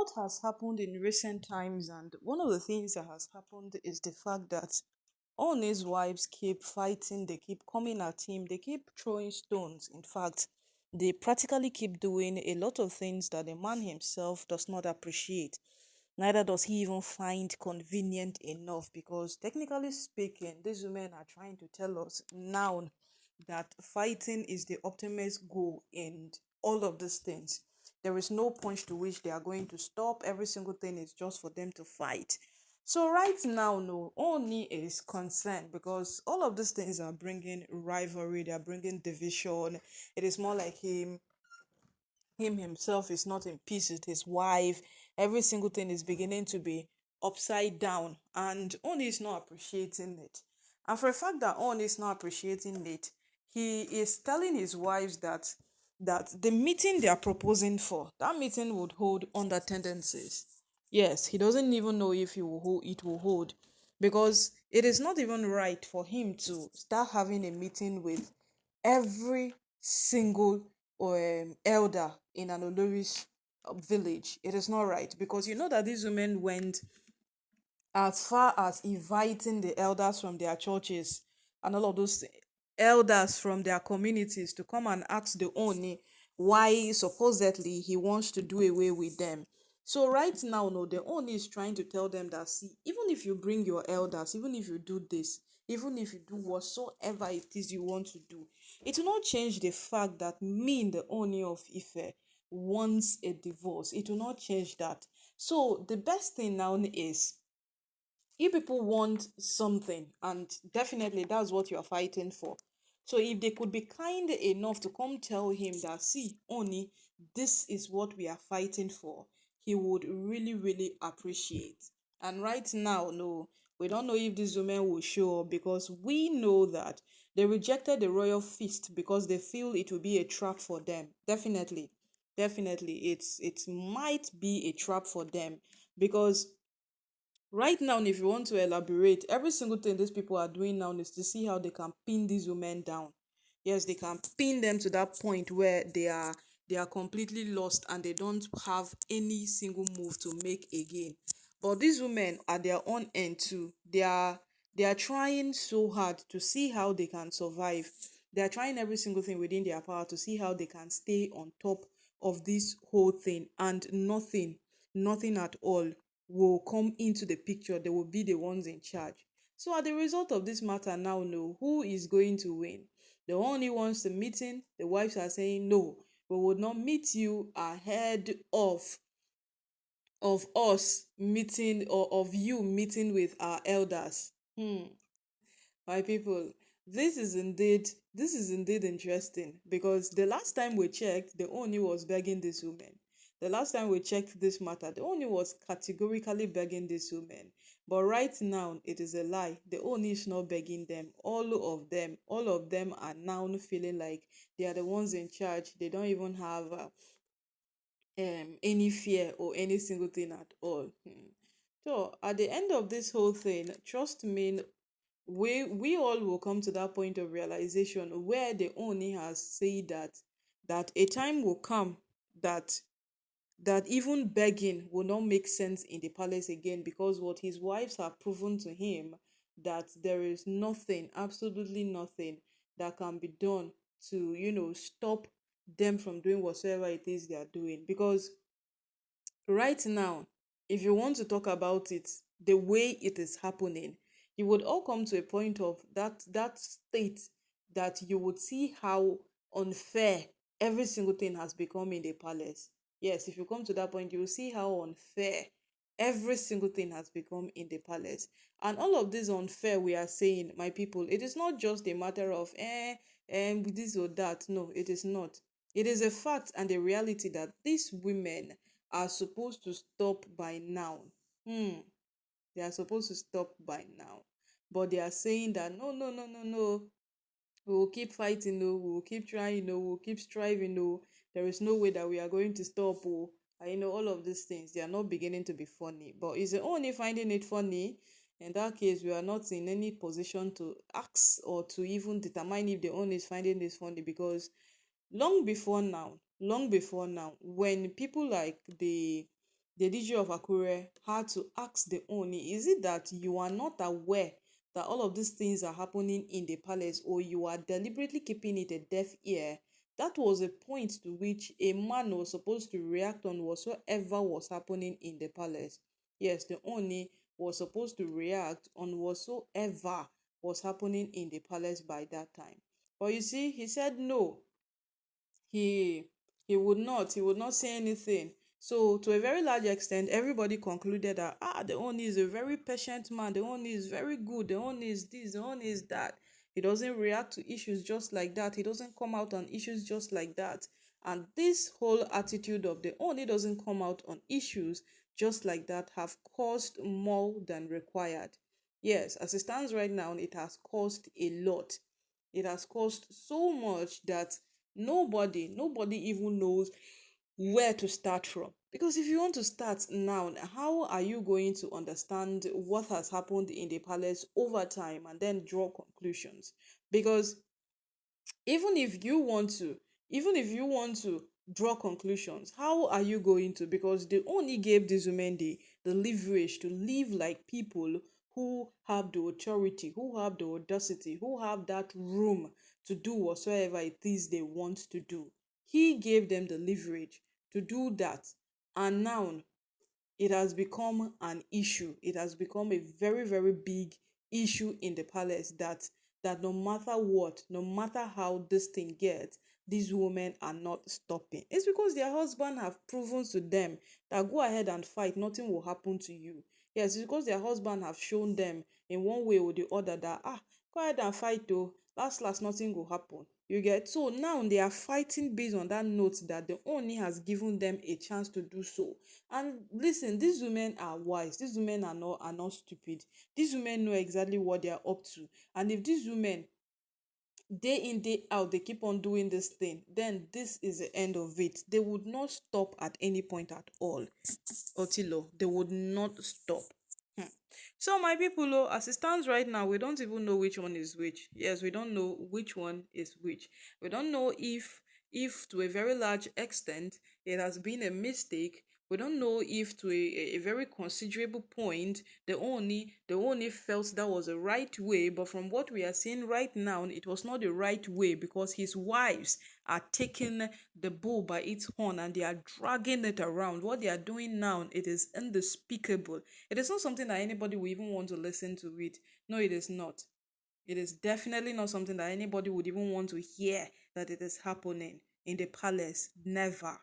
lot has happened in recent times, and one of the things that has happened is the fact that all his wives keep fighting, they keep coming at him, they keep throwing stones. In fact, they practically keep doing a lot of things that the man himself does not appreciate. Neither does he even find convenient enough, because technically speaking, these women are trying to tell us now that fighting is the ultimate goal in all of these things. There is no point to which they are going to stop. Every single thing is just for them to fight. So right now, no, Oni is concerned because all of these things are bringing rivalry, they are bringing division. It is more like him himself is not in peace with his wife. Every single thing is beginning to be upside down, and Oni is not appreciating it. And for a fact that Oni is not appreciating it, he is telling his wives that the meeting they are proposing for, that meeting would hold under tendencies. Yes, he doesn't even know if it will hold, because it is not even right for him to start having a meeting with every single elder in an oloris village. It is not right, because you know that these women went as far as inviting the elders from their churches and all of those elders from their communities to come and ask the Oni why supposedly he wants to do away with them. So right now, no, the Oni is trying to tell them that, see, even if you bring your elders, even if you do this, even if you do whatsoever it is you want to do, it will not change the fact that me, the Oni of Ife, wants a divorce. It will not change that. So the best thing now is, if people want something, and definitely that's what you're fighting for, so if they could be kind enough to come tell him that, see, Oni, this is what we are fighting for, he would really really appreciate. And right now, no, we don't know if these women will show up, because we know that they rejected the royal feast because they feel it will be a trap for them. Definitely it might be a trap for them, because right now, if you want to elaborate, every single thing these people are doing now is to see how they can pin these women down. Yes, they can pin them to that point where they are completely lost and they don't have any single move to make again. But these women at their own end too, they are trying so hard to see how they can survive. They are trying every single thing within their power to see how they can stay on top of this whole thing, and nothing at all will come into the picture. They will be the ones in charge. So at the result of this matter now, know who is going to win. The only wants the meeting. The wives are saying no, we would not meet you ahead of us meeting, or of you meeting with our elders. My people, this is indeed interesting, because the last time we checked, the Oni was begging this woman. The last time we checked this matter, the Oni was categorically begging this woman. But right now, it is a lie. The Oni is not begging them. All of them are now feeling like they are the ones in charge. They don't even have any fear or any single thing at all. So at the end of this whole thing, trust me, we all will come to that point of realization where the Oni has said that a time will come that even begging will not make sense in the palace again, because what his wives have proven to him, that there is nothing, absolutely nothing, that can be done to stop them from doing whatsoever it is they are doing. Because right now, if you want to talk about it the way it is happening, you would all come to a point of that state, that you would see how unfair every single thing has become in the palace. Yes, if you come to that point, you will see how unfair every single thing has become in the palace. And all of this unfair we are saying, my people, it is not just a matter of this or that. No, it is not. It is a fact and a reality that these women are supposed to stop by now. Hmm. They are supposed to stop by now. But they are saying that no, no, no, no, no. We will keep fighting, no. We will keep trying, no. We will keep striving, no. There is no way that we are going to stop, oh. And all of these things, they are not beginning to be funny. But is the only finding it funny? In that case, we are not in any position to ask or to even determine if the owner is finding this funny, because long before now, when people like the DJ of Akure had to ask the Oni, is it that you are not aware that all of these things are happening in the palace, or you are deliberately keeping it a deaf ear? That was a point to which a man was supposed to react on whatsoever was happening in the palace. Yes, the Oni was supposed to react on whatsoever was happening in the palace by that time. But you see, he said no, he he would not say anything. So to a very large extent, everybody concluded that the Oni is a very patient man, the Oni is very good, the Oni is this, the Oni is that. He doesn't react to issues just like that, he doesn't come out on issues just like that. And this whole attitude of the Oni doesn't come out on issues just like that have caused more than required. Yes, as it stands right now, it has caused a lot. It has caused so much that nobody even knows where to start from. Because if you want to start now, how are you going to understand what has happened in the palace over time and then draw conclusions? Because even if you want to even if you want to draw conclusions, how are you going to? Because they only gave these women the leverage to live like people who have the authority, who have the audacity, who have that room to do whatsoever it is they want to do. He gave them the leverage to do that. And now it has become an issue. It has become a very, very big issue in the palace that no matter what, no matter how this thing gets, these women are not stopping. It's because their husband have proven to them that go ahead and fight, nothing will happen to you. Yes, it's because their husband have shown them in one way or the other that go ahead and fight though. Last nothing will happen. You get, so now they are fighting based on that note that the Oni has given them a chance to do so. And listen, these women are wise. These women are not stupid. These women know exactly what they are up to. And if these women day in day out they keep on doing this thing, then this is the end of it. They would not stop at any point at all. Otilo, they would not stop. Hmm. So my people, oh, as it stands right now, we don't even know which one is which. Yes, we don't know which one is which. We don't know if to a very large extent it has been a mistake. We don't know if to a very considerable point the only felt that was the right way, but from what we are seeing right now, it was not the right way because his wives are taking the bull by its horn and they are dragging it around. What they are doing now, it is unspeakable. It is not something that anybody will even want to listen to it. No, it is not. It is definitely not something that anybody would even want to hear that it is happening in the palace. Never.